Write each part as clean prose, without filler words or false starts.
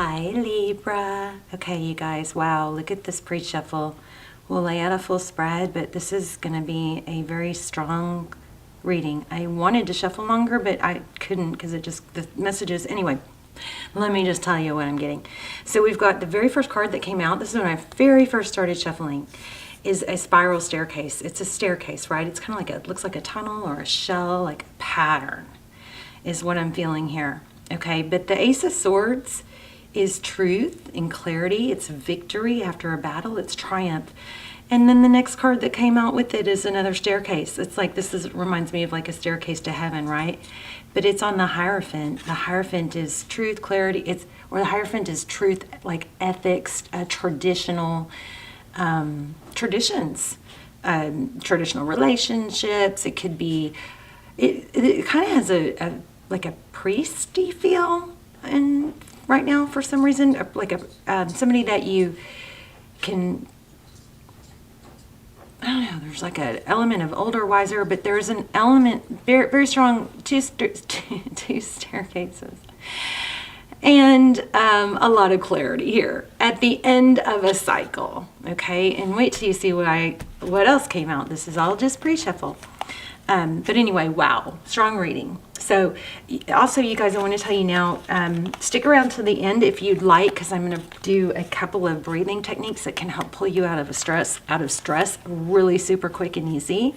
Hi Libra. Okay, you guys, wow, look at this pre-shuffle. We'll lay out a full spread, but this is going to be a very strong reading. I wanted to shuffle longer, but I couldn't because the messages, anyway, let me just tell you what I'm getting. So we've got the very first card that came out. This is when I very first started shuffling, is a spiral staircase. It's a staircase, right? It's kind of like looks like a tunnel or a shell, like a pattern is what I'm feeling here. Okay, but the Ace of Swords is truth and clarity. It's victory after a battle. It's triumph. And then the next card that came out with it is another staircase. It's like reminds me of like a staircase to heaven, right? But it's on the Hierophant. The Hierophant is truth, clarity. The Hierophant is truth, like ethics, traditional traditions, traditional relationships. It could be. It kind of has a like a priesty feel, and right now for some reason, like somebody that you can. I don't know, there's like an element of older, wiser, but there's an element, very, very strong, two staircases. And a lot of clarity here at the end of a cycle, okay? And wait till you see what else came out. This is all just pre-shuffle. But anyway, wow, strong reading. So also, you guys, I want to tell you now, stick around to the end if you'd like, because I'm going to do a couple of breathing techniques that can help pull you out of stress really super quick and easy.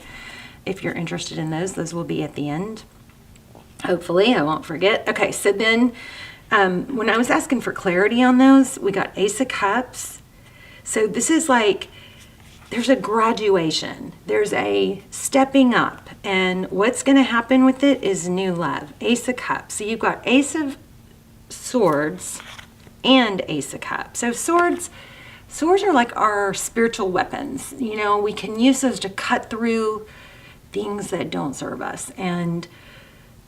If you're interested in those will be at the end. Hopefully, I won't forget. Okay, so then when I was asking for clarity on those, we got Ace of Cups. So this is like, there's a graduation, there's a stepping up, and what's going to happen with it is new love. Ace of Cups. So you've got Ace of Swords and Ace of Cups. So swords are like our spiritual weapons. You know, we can use those to cut through things that don't serve us and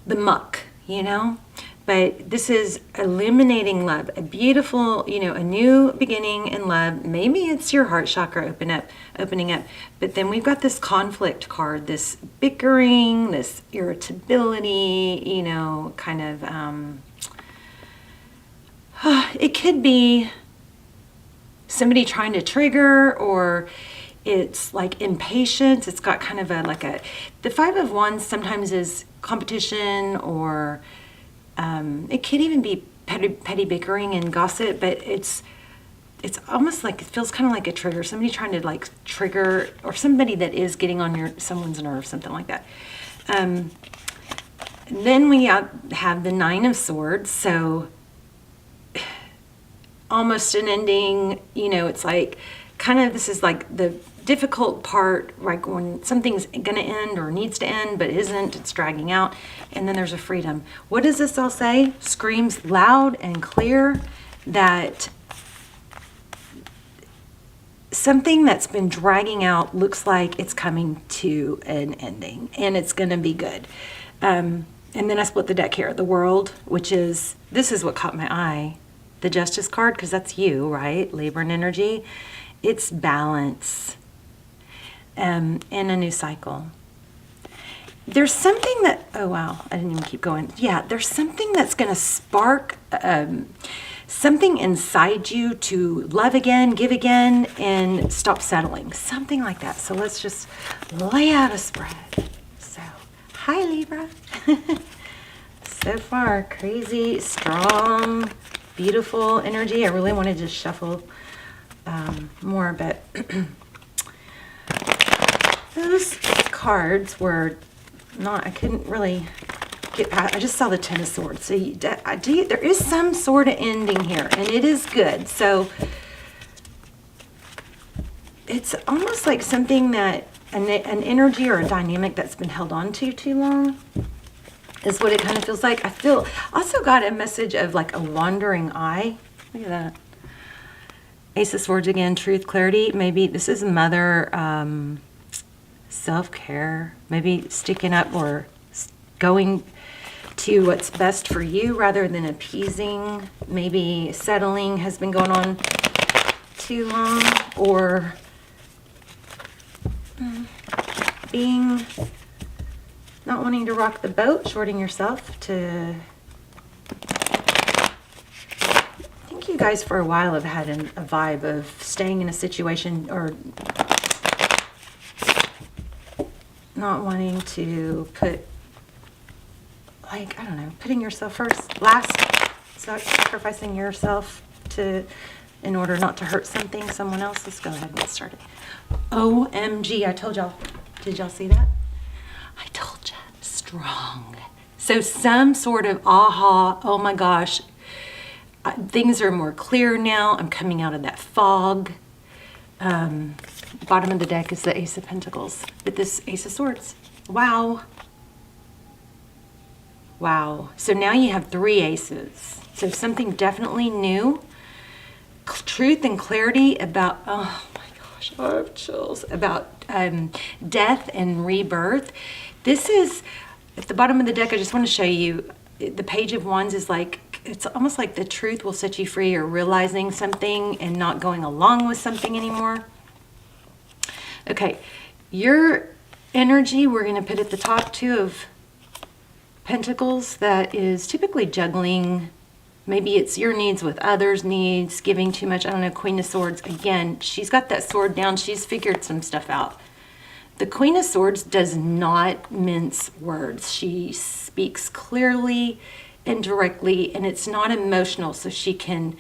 the muck, you know. But this is illuminating love, a beautiful, you know, a new beginning in love. Maybe it's your heart chakra opening up. But then we've got this conflict card, this bickering, this irritability, you know, kind of, it could be somebody trying to trigger, or it's like impatience. It's got kind of the Five of Wands sometimes is competition, or it could even be petty bickering and gossip, but it's almost like, it feels kind of like a trigger, somebody trying to like trigger, or somebody that is getting on someone's nerve, something like that. Then we have the Nine of Swords, so almost an ending, you know. It's like kind of, this is like the difficult part, like when something's going to end or needs to end but isn't, it's dragging out. And then there's a freedom. What does this all say? Screams loud and clear that something that's been dragging out looks like it's coming to an ending, and it's going to be good. And then I split the deck here, the World, which is, this is what caught my eye, the Justice card, because that's you, right? Libra energy. It's balance. And a new cycle. There's something that, oh wow, I didn't even keep going. Yeah, there's something that's going to spark something inside you to love again, give again, and stop settling. Something like that. So let's just lay out a spread. So, hi Libra. So far, crazy, strong, beautiful energy. I really wanted to shuffle more, but those cards were not, I couldn't really get, I just saw the Ten of Swords. So there is some sort of ending here, and it is good. So it's almost like something that, an energy or a dynamic that's been held on to too long is what it kind of feels like. I also got a message of like a wandering eye. Look at that. Ace of Swords again, truth, clarity. Maybe this is mother, self-care, maybe sticking up or going to what's best for you rather than appeasing. Maybe settling has been going on too long, or being, not wanting to rock the boat, shorting yourself to, I think think you guys for a while have had a vibe of staying in a situation or not wanting to put, like, I don't know, putting yourself first, last, sacrificing yourself in order not to hurt someone else. Let's go ahead and get started. OMG, I told y'all. Did y'all see that? I told you. Strong. So some sort of aha, oh my gosh, things are more clear now. I'm coming out of that fog. Bottom of the deck is the Ace of Pentacles, but this Ace of Swords. Wow. Wow. So now you have 3 aces. So something definitely new. Truth and clarity about, oh my gosh, I have chills, about death and rebirth. This is, at the bottom of the deck, I just want to show you, the Page of Wands is like, it's almost like the truth will set you free, or realizing something and not going along with something anymore. Okay, your energy, we're going to put at the top, 2 of Pentacles. That is typically juggling. Maybe it's your needs with others' needs, giving too much. I don't know, Queen of Swords. Again, she's got that sword down. She's figured some stuff out. The Queen of Swords does not mince words. She speaks clearly and directly, and it's not emotional, so she can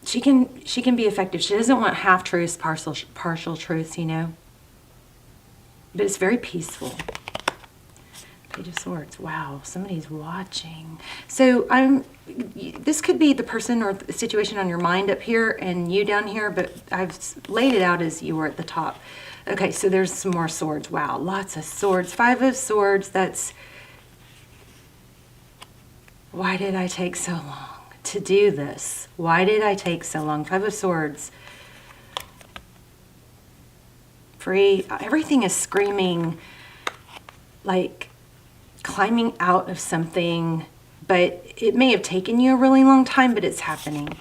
be effective. She doesn't want half truths, partial truths, you know. But it's very peaceful. Page of Swords. Wow, somebody's watching. So this could be the person or the situation on your mind up here and you down here, but I've laid it out as you were at the top. Okay, so there's some more swords. Wow, lots of swords. 5 of Swords. That's, why did I take so long to do this? Why did I take so long? 5 of Swords. Free. Everything is screaming, like climbing out of something, but it may have taken you a really long time, but it's happening.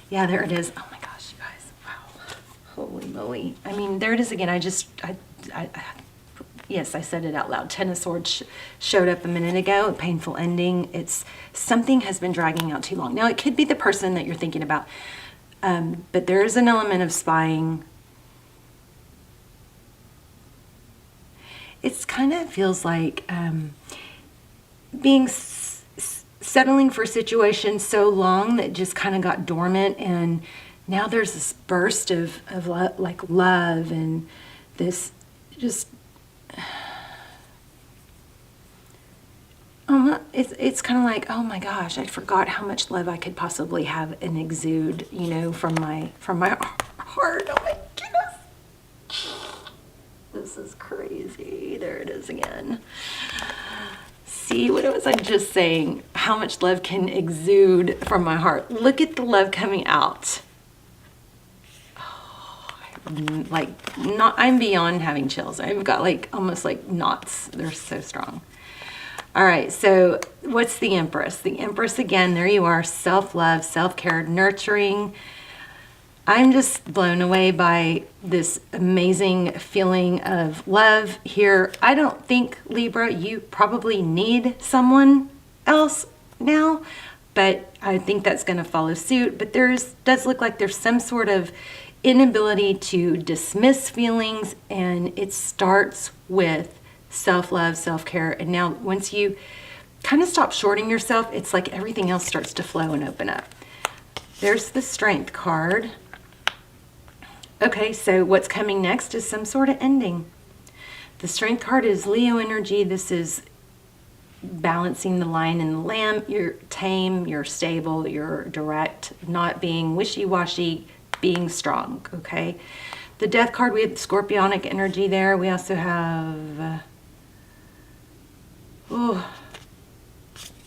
Yeah, there it is. Oh my gosh, you guys. Wow. Holy moly. I mean, there it is again. Yes, I said it out loud. 10 of Swords showed up a minute ago. A painful ending. It's something has been dragging out too long. Now, it could be the person that you're thinking about, but there is an element of spying. It's kind of feels like settling for a situation so long that just kind of got dormant, and now there's this burst of like love, and this just it's kind of like, oh my gosh, I forgot how much love I could possibly have and exude, you know, from my heart. Oh my goodness. This is crazy. There it is again. See, what was I just saying? How much love can exude from my heart. Look at the love coming out. Oh, I'm beyond having chills. I've got like almost like knots. They're so strong. All right, so what's the Empress? The Empress, again, there you are. Self-love, self-care, nurturing. I'm just blown away by this amazing feeling of love here. I don't think, Libra, you probably need someone else now, but I think that's going to follow suit. But does look like there's some sort of inability to dismiss feelings, and it starts with self-love, self-care. And now once you kind of stop shorting yourself, it's like everything else starts to flow and open up. There's the Strength card. Okay, so what's coming next is some sort of ending. The Strength card is Leo energy. This is balancing the lion and the lamb. You're tame, you're stable, you're direct, not being wishy-washy, being strong, okay? The Death card, we have Scorpionic energy there. We also have,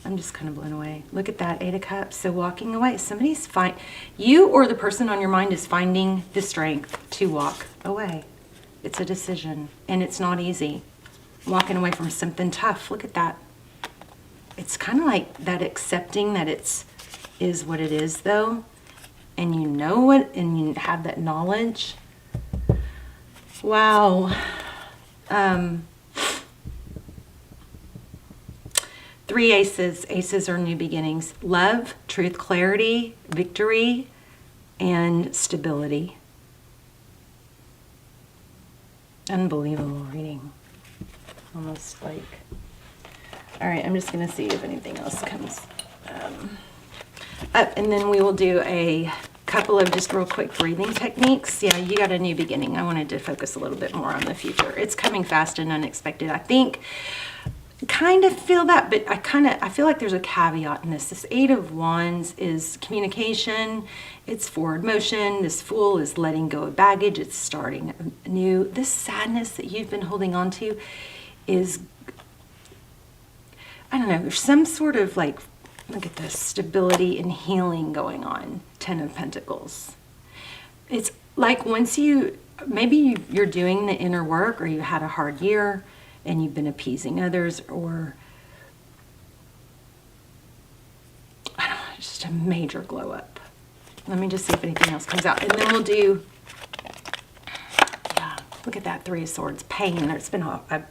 I'm just kind of blown away. Look at that, 8 of Cups. So walking away, somebody's you or the person on your mind is finding the strength to walk away. It's a decision, and it's not easy. Walking away from something tough. Look at that. It's kind of like that accepting that is what it is, though, and you know it, and you have that knowledge. Wow. 3 aces. Aces are new beginnings. Love, truth, clarity, victory, and stability. Unbelievable reading. Almost like... All right, I'm just going to see if anything else comes up. And then we will do a couple of just real quick breathing techniques. Yeah, you got a new beginning. I wanted to focus a little bit more on the future. It's coming fast and unexpected. I think, kind of feel that, but I feel like there's a caveat in this. This 8 of Wands is communication. It's forward motion. This Fool is letting go of baggage. It's starting new. This sadness that you've been holding on to is, I don't know, there's some sort of like, look at this, stability and healing going on. 10 of Pentacles. It's like once maybe you're doing the inner work, or you had a hard year and you've been appeasing others, or I don't know, just a major glow up. Let me just see if anything else comes out. And then we'll do, yeah, look at that 3 of Swords, pain. It's been a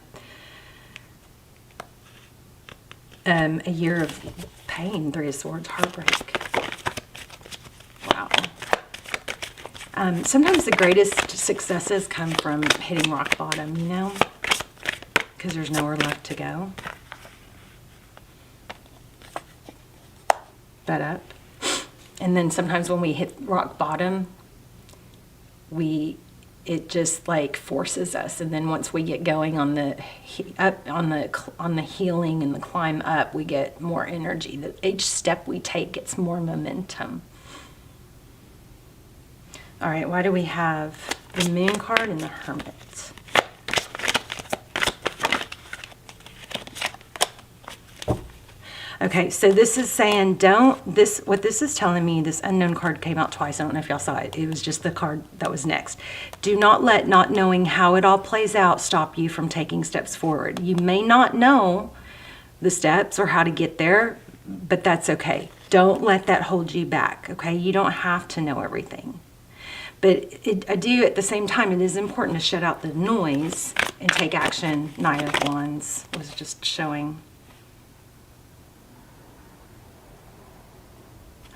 year of pain. 3 of Swords, heartbreak. Wow. Sometimes the greatest successes come from hitting rock bottom, you know, because there's nowhere left to go but up. And then sometimes when we hit rock bottom, it just like forces us, and then once we get going on the healing and the climb up, we get more energy. Each step we take gets more momentum. All right, why do we have the Moon card and the Hermit? Okay, so this is saying what this is telling me, this Unknown card came out twice. I don't know if y'all saw it. It was just the card that was next. Do not let not knowing how it all plays out stop you from taking steps forward. You may not know the steps or how to get there, but that's okay. Don't let that hold you back, okay? You don't have to know everything. But I do, at the same time, it is important to shut out the noise and take action. Knight of Wands was just showing.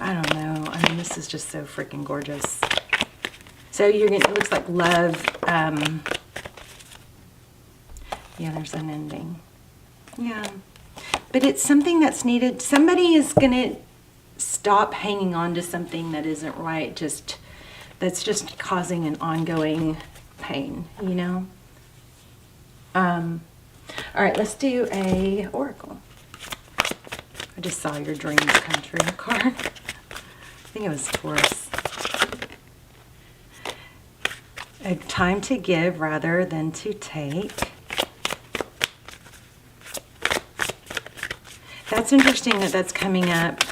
I don't know. I mean, this is just so freaking gorgeous. So you're gonna, it looks like love. Yeah, there's an ending. Yeah. But it's something that's needed. Somebody is gonna stop hanging on to something that isn't right. That's just causing an ongoing pain, you know? All right, let's do a oracle. I just saw your dreams come true card. I think it was Taurus. A time to give rather than to take. That's interesting that that's coming up.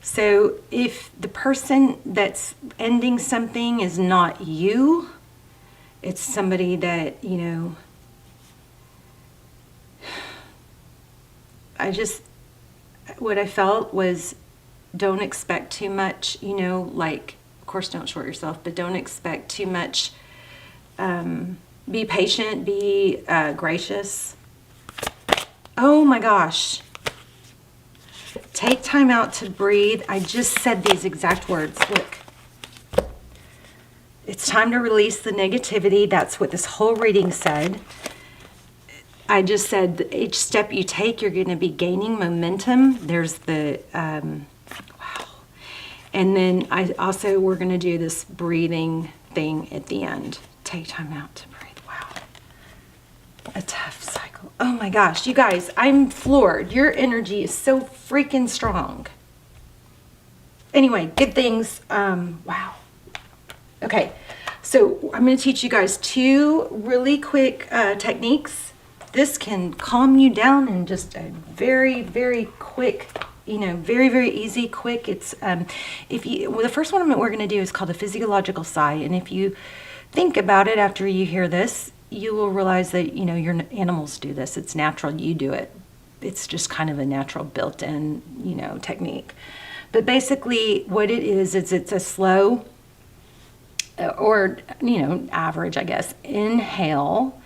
So if the person that's ending something is not you, it's somebody that, you know, what I felt was, don't expect too much, you know, like, of course don't short yourself, but don't expect too much. Be patient, be gracious. Oh my gosh. Take time out to breathe. I just said these exact words. Look. It's time to release the negativity. That's what this whole reading said. I just said that each step you take, you're going to be gaining momentum. There's the, wow. And then we're going to do this breathing thing at the end. Take time out to breathe. Wow. A tough cycle. Oh my gosh, you guys, I'm floored. Your energy is so freaking strong. Anyway, good things. Wow. Okay, so I'm going to teach you guys 2 really quick techniques. This can calm you down in just a very, very quick, you know, very, very easy, quick. It's the first one we're going to do is called a physiological sigh, and if you think about it after you hear this, you will realize that, you know, your animals do this. It's natural. You do it. It's just kind of a natural built-in, you know, technique. But basically, what it is it's a slow, or, you know, average, I guess, inhale,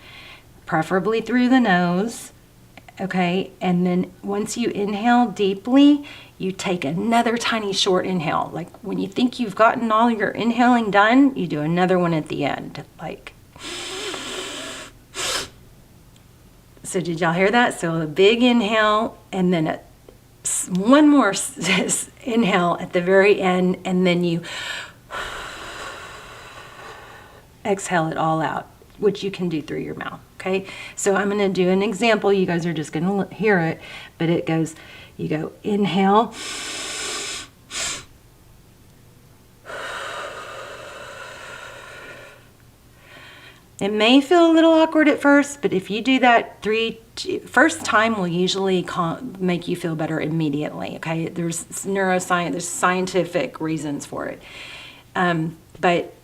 preferably through the nose, okay? And then once you inhale deeply, you take another tiny short inhale. Like when you think you've gotten all your inhaling done, you do another one at the end. Like, so did y'all hear that? So a big inhale and then one more inhale at the very end, and then you exhale it all out, which you can do through your mouth, okay? So I'm going to do an example. You guys are just going to hear it, but it goes, you go inhale, it may feel a little awkward at first, but if you do that first time will usually make you feel better immediately, okay? There's neuroscience, there's scientific reasons for it. But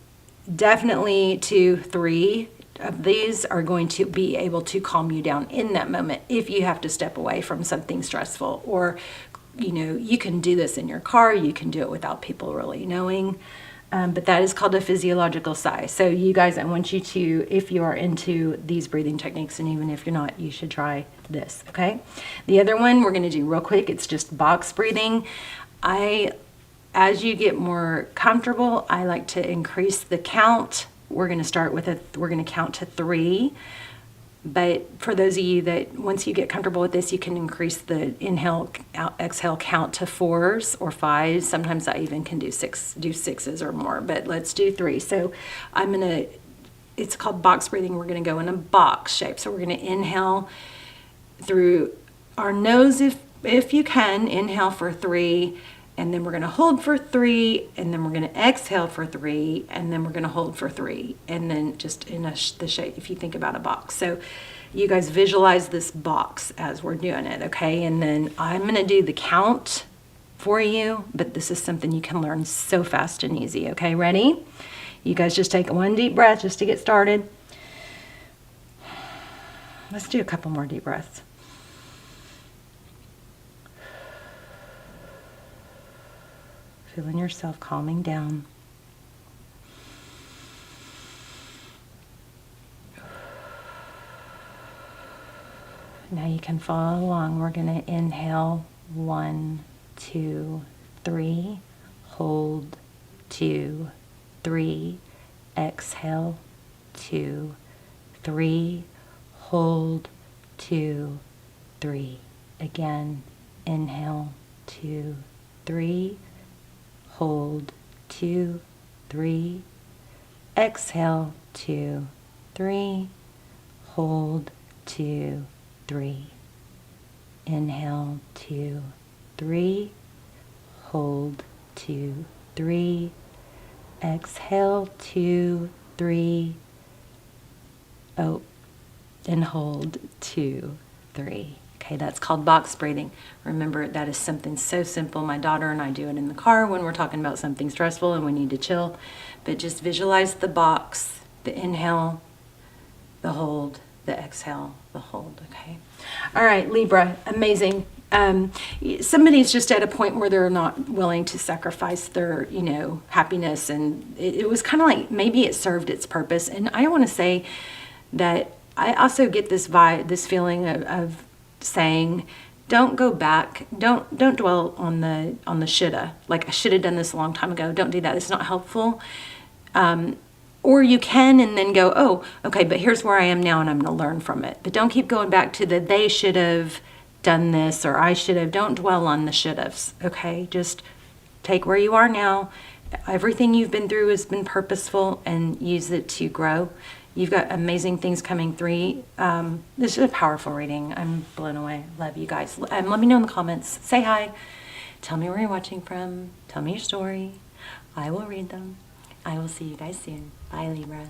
definitely 2, 3 of these are going to be able to calm you down in that moment if you have to step away from something stressful. Or, you know, you can do this in your car, you can do it without people really knowing. But that is called a physiological sigh. So you guys, I want you to, if you are into these breathing techniques, and even if you're not, you should try this, okay? The other one we're going to do real quick, it's just box breathing. As you get more comfortable, I like to increase the count. We're going to start with we're going to count to 3. But for those of you that once you get comfortable with this, you can increase the inhale, exhale count to 4s or 5s. Sometimes I even can do 6s or more, but let's do 3. So it's called box breathing. We're going to go in a box shape. So we're going to inhale through our nose if you can, inhale for 3, and then we're going to hold for 3, and then we're going to exhale for 3, and then we're going to hold for 3, and then just in the shape, if you think about a box. So you guys visualize this box as we're doing it, okay? And then I'm going to do the count for you, but this is something you can learn so fast and easy, okay? Ready? You guys just take one deep breath just to get started. Let's do a couple more deep breaths. Feeling yourself calming down. Now you can follow along. We're going to inhale 1, 2, 3, hold 2, 3, exhale 2, 3, hold 2, 3. Again, inhale 2, 3. Hold 2, 3, exhale 2, 3, hold 2, 3, inhale 2, 3, hold 2, 3, exhale 2, 3, oh, and hold 2, 3. Okay, that's called box breathing. Remember, that is something so simple. My daughter and I do it in the car when we're talking about something stressful and we need to chill. But just visualize the box, the inhale, the hold, the exhale, the hold, okay? All right, Libra, amazing. Somebody's just at a point where they're not willing to sacrifice their, happiness. And it was kind of like maybe it served its purpose. And I want to say that I also get this vibe, this feeling of saying, don't go back, don't dwell on the shoulda, like I should have done this a long time ago. Don't do that. It's not helpful. Or you can and then go, oh, okay, but here's where I am now and I'm going to learn from it. But don't keep going back to the they should have done this or I should have. Don't dwell on the should haves, okay? Just take where you are now. Everything you've been through has been purposeful, and use it to grow. You've got amazing things coming through. This is a powerful reading. I'm blown away. Love you guys. Let me know in the comments. Say hi. Tell me where you're watching from. Tell me your story. I will read them. I will see you guys soon. Bye, Libra.